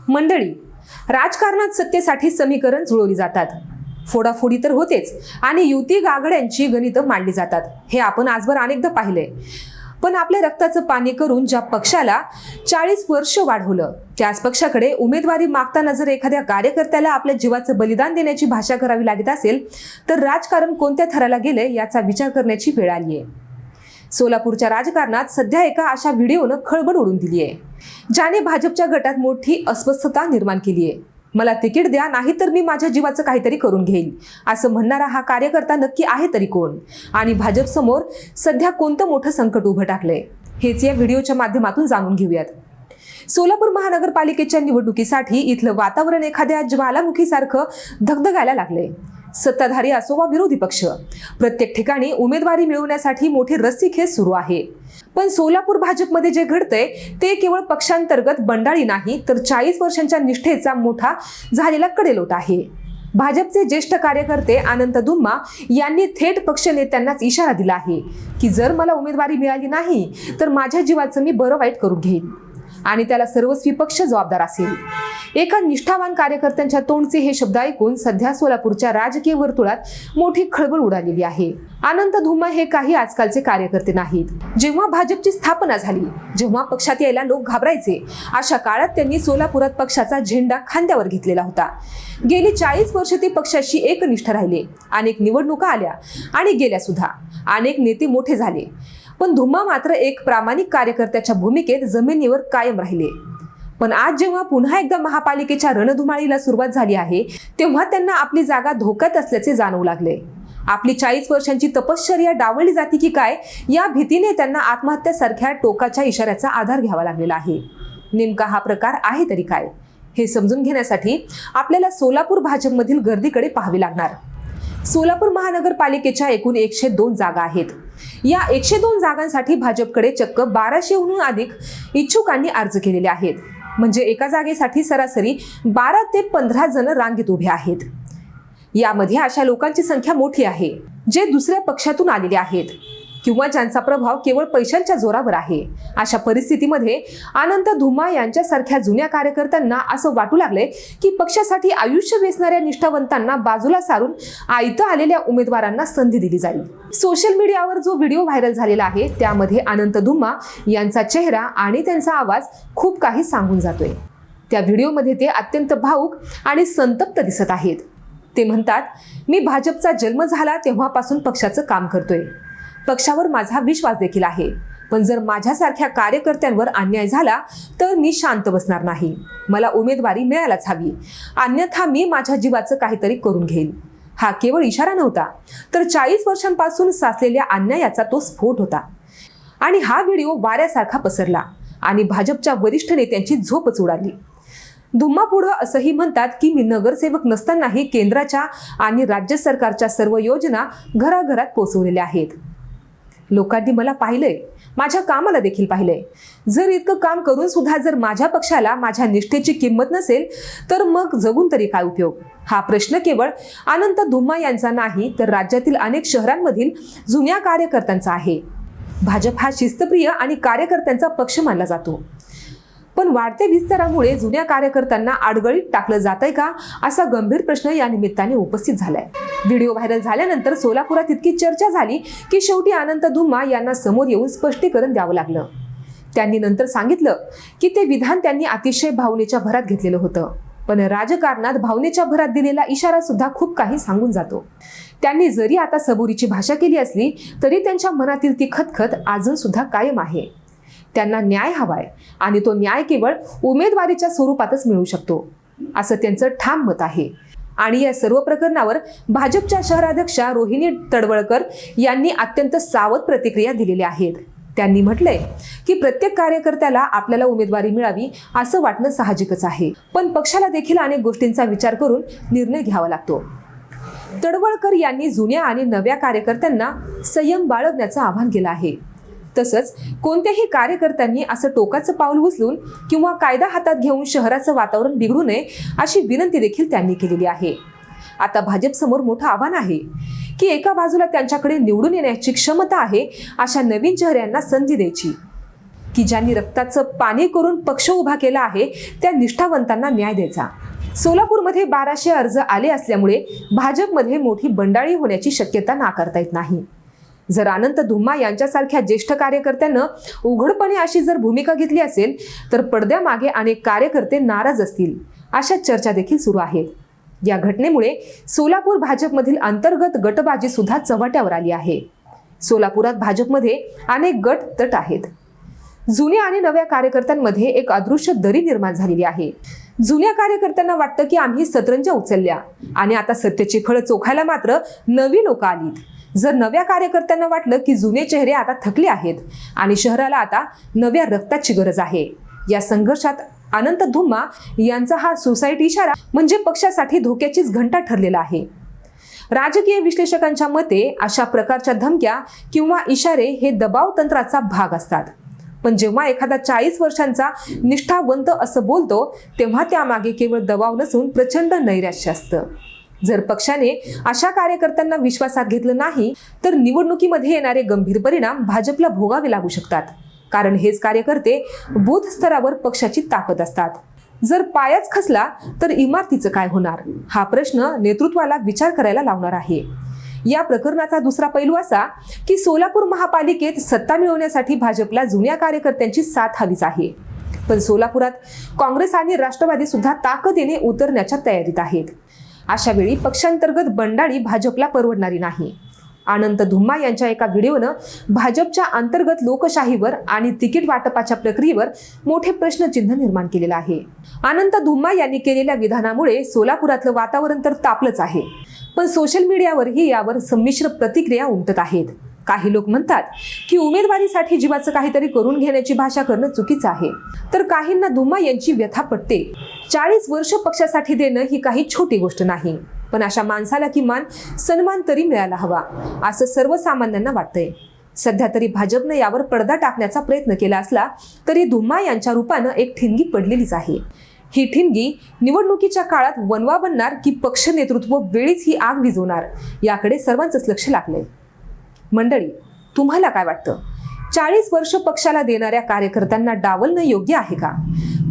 मंडळी, राजकारणात सत्तेसाठी समीकरण जुळवली जातात, फोडाफोडी तर होतेच आणि युती गागड्यांची गणितं मांडली जातात। हे आपण आजवर अनेकदा पाहिले। पण आपल्या रक्ताचं पाणी करून ज्या पक्षाला 40 वर्ष वाढवलं, त्याच पक्षाकडे उमेदवारी मागताना जर एखाद्या कार्यकर्त्याला आपल्या जीवाचं बलिदान देण्याची भाषा करावी लागत असेल, तर राजकारण कोणत्या थराला गेले याचा विचार करण्याची वेळ आली आहे। सोलापूरच्या राजकारणात सध्या एका अशा व्हिडिओनं खळबळ उडून दिली आहे, ज्याने भाजपच्या गटात मोठी अस्वस्थता निर्माण केली आहे। मला तिकीट द्या, नाही तर मी माझ्या जीवाचं काहीतरी करून घेईल, असं म्हणणारा हा कार्यकर्ता नक्की आहे तरी कोण आणि भाजप समोर सध्या कोणतं मोठं संकट उभं टाकलंय, हेच या व्हिडिओच्या माध्यमातून जाणून घेऊयात। सोलापूर महानगरपालिकेच्या निवडणुकीसाठी इथलं वातावरण एखाद्या ज्वालामुखीसारखं धगधगायला लागलंय। सत्ताधारी असो वा विरोधी पक्ष, प्रत्येक ठिकाणी उमेदवारी मिळवण्यासाठी मोठी रस्सीखेच सुरू आहे। पण सोलापूर भाजपमध्ये जे घडतंय ते केवळ पक्षांतर्गत बंडाळी नाही, तर 40 वर्षांच्या निष्ठेचा मोठा झालेला कडेलोट आहे। भाजपचे ज्येष्ठ कार्यकर्ते अनंत दुम्मा यांनी थेट पक्ष नेत्यांनाच इशारा दिला आहे की जर मला उमेदवारी मिळाली नाही तर माझ्या जीवाचं मी बरं वाईट करून घेईन आणि त्याला सर्वस्वी पक्ष जबाबदार असेल। एका निष्ठावान कार्यकर्त्यांच्या तोंडचे हे शब्द ऐकून सध्या सोलापूरच्या राजकीय वर्तुळात मोठी खळबळ उडालेली आहे। अनंत धुम्मा हे काही आजकालचे कार्यकर्ते नाहीत। जेव्हा भाजपची स्थापना झाली, जेव्हा पक्षात यायला लोक घाबरायचे, अशा काळात त्यांनी सोलापुरात पक्षाचा झेंडा खांद्यावर घेतलेला होता। गेली 40 वर्ष ते पक्षाशी एकनिष्ठ राहिले। अनेक निवडणुका आल्या आणि गेल्या सुद्धा, अनेक नेते मोठे झाले, पण धुम्मा मात्र एक प्रामाणिक कार्यकर्त्याच्या भूमिकेत जमिनीवर कायम राहिले। पण आज जेव्हा पुन्हा एकदा महापालिकेच्या रणधुमाळीला सुरुवात झाली आहे, तेव्हा त्यांना आपली जागा धोक्यात असल्याचे जाणवू लागले। आपली 40 वर्षांची तपश्चर्या डावळली जाते की काय, या भीतीने त्यांना आत्महत्यासारख्या टोकाच्या इशाऱ्याचा आधार घ्यावा लागलेला आहे। नेमका हा प्रकार आहे तरी काय, हे समजून घेण्यासाठी आपल्याला सोलापूर भाजपमधील गर्दीकडे पाहावे लागणार। सोलापूर महानगरपालिकेच्या एकूण 102 जागा आहेत। या 102 जागांसाठी भाजपकडे चक्क 1200हून अधिक इच्छुकांनी अर्ज केलेले आहेत। म्हणजे एका जागेसाठी सरासरी 12 ते 15 जण रांगेत उभे आहेत। यामध्ये अशा लोकांची संख्या मोठी आहे जे दुसऱ्या पक्षातून आलेले आहेत किंवा ज्यांचा प्रभाव केवळ पैशांच्या जोरावर आहे। अशा परिस्थितीमध्ये अनंत धुम्मा यांच्यासारख्या जुन्या कार्यकर्त्यांना असं वाटू लागले की पक्षासाठी आयुष्य वेचणाऱ्या निष्ठावंतांना बाजूला सारून आयतं आलेल्या उमेदवारांना संधी दिली जाईल। सोशल मीडियावर जो व्हिडिओ व्हायरल झालेला आहे, त्यामध्ये अनंत धुम्मा यांचा चेहरा आणि त्यांचा आवाज खूप काही सांगून जातोय। त्या व्हिडिओमध्ये ते अत्यंत भावुक आणि संतप्त दिसत आहेत। ते म्हणतात, मी भाजपचा जन्म झाला तेव्हापासून पक्षाचं काम करतोय, पक्षावर माझा विश्वास देखील आहे, पण जर माझ्यासारख्या कार्यकर्त्यांवर अन्याय झाला तर मी शांत बसणार नाही। मला उमेदवारी मिळायलाच हवी, अन्यथा मी माझ्या जीवाचं काहीतरी करून घेईल। हा केवळ इशारा नव्हता, तर 40 वर्षांपासून साचलेल्या अन्यायाचा तो स्फोट होता। आणि हा व्हिडिओ वाऱ्यासारखा पसरला आणि भाजपच्या वरिष्ठ नेत्यांची झोपच उडाली। धुम्मा पुढे असंही म्हणतात की मी नगरसेवक नसतानाही केंद्राच्या आणि राज्य सरकारच्या सर्व योजना घराघरात पोहोचवलेल्या आहेत। लोकांनी मला पाहिलंय, माझ्या कामाला देखील पाहिलंय। जर इतकं काम करून सुद्धा जर माझ्या पक्षाला माझ्या निष्ठेची किंमत नसेल तर मग जगून तरी काय उपयोग। हा प्रश्न केवळ अनंत धुम्मा यांचा नाही, तर राज्यातील अनेक शहरांमधील जुन्या कार्यकर्त्यांचा आहे। भाजप हा शिस्तप्रिय आणि कार्यकर्त्यांचा पक्ष मानला जातो, पण वाढत्या विस्तारामुळे जुन्या कार्यकर्त्यांना अडगळीत टाकलं जातंय का, असा गंभीर प्रश्न या निमित्ताने उपस्थित झालाय। व्हिडिओ व्हायरल झाल्यानंतर सोलापुरात इतकी चर्चा झाली की शेवटी अनंत धुम्मा यांना समोर येऊन स्पष्टीकरण द्यावं लागलं। त्यांनी नंतर सांगितलं की ते विधान त्यांनी अतिशय भावनेच्या भरात घेतलेलं होतं, पण राजकारणात भावनेच्या भरात दिलेला इशारा सुद्धा खूप काही सांगून जातो। त्यांनी जरी आता सबुरीची भाषा केली असली तरी त्यांच्या मनातील ती खतखत अजून सुद्धा कायम आहे। त्यांना न्याय हवाय आणि तो न्याय केवळ उमेदवारीच्या स्वरूपातच मिळू शकतो, असं त्यांचं ठाम मत आहे। आणि या सर्व प्रकरणावर भाजपच्या शहराध्यक्षा रोहिणी तडवळकर यांनी अत्यंत सावध प्रतिक्रिया दिलेल्या आहेत। त्यांनी म्हटलंय की प्रत्येक कार्यकर्त्याला आपल्याला उमेदवारी मिळावी असं वाटणं साहजिकच आहे, पण पक्षाला देखील अनेक गोष्टींचा विचार करून निर्णय घ्यावा लागतो। तडवळकर यांनी जुन्या आणि नव्या कार्यकर्त्यांना संयम बाळगण्याचं आवाहन केलं आहे। तसंच कोणत्याही कार्यकर्त्यांनी असं टोकाचं पाऊल उचलून किंवा कायदा हातात घेऊन शहराचं वातावरण बिघडू नये अशी विनंती देखील त्यांनी केलेली आहे। आता भाजप समोर मोठं आव्हान आहे की एका बाजूला त्यांच्याकडे निवडून येण्याची क्षमता आहे अशा नवीन चेहऱ्यांना संधी द्यायची, की ज्यांनी रक्ताचं पाणी करून पक्ष उभा केला आहे त्या निष्ठावंतांना न्याय द्यायचा. सोलापूरमध्ये 1200 अर्ज आले असल्यामुळे भाजपमध्ये मोठी बंडाळी होण्याची शक्यता नाकारता येत नाही. जर अनंत धुम्मा यांच्यासारख्या ज्येष्ठ कार्यकर्त्यांना उघडपणे अशी जर भूमिका घेतली असेल तर पडद्यामागे अनेक कार्यकर्ते नाराज असतील, अशा चर्चा देखील सुरू आहेत. या घटनेमुळे सोलापूर भाजपमधील अंतर्गत गटबाजी सुद्धा चव्हाट्यावर आली आहे. सोलापुरात भाजपमध्ये अनेक गट तट आहेत. जुन्या आणि नव्या कार्यकर्त्यांमध्ये एक अदृश्य दरी निर्माण झालेली आहे. जुन्या कार्यकर्त्यांना वाटतं की आम्ही सतरंजा उचलल्या आणि आता सत्तेची फळं चोखायला मात्र नवी लोक आलीत. जर नव्या कार्यकर्त्यांना वाटलं की जुने चेहरे आता थकले आहेत आणि शहराला आता नव्या रक्ताची गरज आहे. या संघर्षात अनंत धुम्मा यांचा हा सुसाईड इशारा म्हणजे पक्षासाठी धोक्याचीच घंटा ठरलेला आहे. राजकीय विश्लेषकांच्या मते अशा प्रकारच्या धमक्या किंवा इशारे हे दबाव तंत्राचा भाग असतात. पण जेव्हा एखादा 40 वर्षांचा निष्ठावंत असं बोलतो तेव्हा त्यामागे केवळ दबाव नसून प्रचंड नैराश्य असतं. जर पक्षाने अशा कार्यकर्त्यांना विश्वासात घेतलं नाही तर निवडणुकीमध्ये येणारे गंभीर परिणाम भाजपला भोगावे लागू शकतात. कारण हेच कार्यकर्ते बूथ स्तरावर पक्षाची ताकद असतात. जर पायाच खचला तर इमारतीचं काय होणार, हा प्रश्न नेतृत्वाला विचार करायला लावणार आहे. या प्रकरणाचा दुसरा पैलू असा की सोलापूर महापालिकेत सत्ता मिळवण्यासाठी भाजपला जुन्या कार्यकर्त्यांची साथ हवीच आहे. पण सोलापुरात काँग्रेस आणि राष्ट्रवादी सुद्धा ताकदीने उतरण्याच्या तयारीत आहेत. अशा वेळी पक्षांतर्गत बंडाळी भाजपला परवडणारी नाही. अनंत धुम्मा यांच्या एका व्हिडिओनं भाजपच्या अंतर्गत लोकशाहीवर आणि तिकीट वाटपाच्या प्रक्रियेवर मोठे प्रश्नचिन्ह निर्माण केलेलं आहे. अनंत धुम्मा यांनी केलेल्या विधानामुळे सोलापुरातलं वातावरण तर तापलंच आहे, पण सोशल मीडियावरही यावर संमिश्र प्रतिक्रिया उमटत आहेत. काही लोक म्हणतात की उमेदवारीसाठी जीवाचं काहीतरी करून घेण्याची भाषा करणं चुकीचं आहे, तर काहींना धुम्मा यांची व्यथा पटते. 40 वर्ष पक्षासाठी देणं ही काही छोटी गोष्ट नाही, पण अशा माणसाला किमान सन्मान तरी मिळायला हवा असं सर्वसामान्यांना वाटतंय. सध्या तरी भाजपनं यावर पडदा टाकण्याचा प्रयत्न केला असला तरी धुम्मा यांच्या रूपानं एक ठिणगी पडलेलीच आहे. ही ठिणगी निवडणुकीच्या काळात वनवा बनणार की पक्ष नेतृत्व वेळीच ही आग विझवणार, याकडे सर्वांचंच लक्ष लागलंय. मंडळी, तुम्हाला काय वाटतं? 40 वर्ष पक्षाला देणाऱ्या कार्यकर्त्यांना डावलणं योग्य आहे का?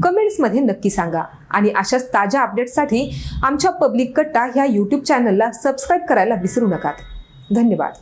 कमेंट्समध्ये नक्की सांगा. आणि अशाच ताज्या अपडेट्ससाठी आमच्या पब्लिक कट्टा ह्या YouTube चॅनलला सबस्क्राईब करायला विसरू नका. धन्यवाद.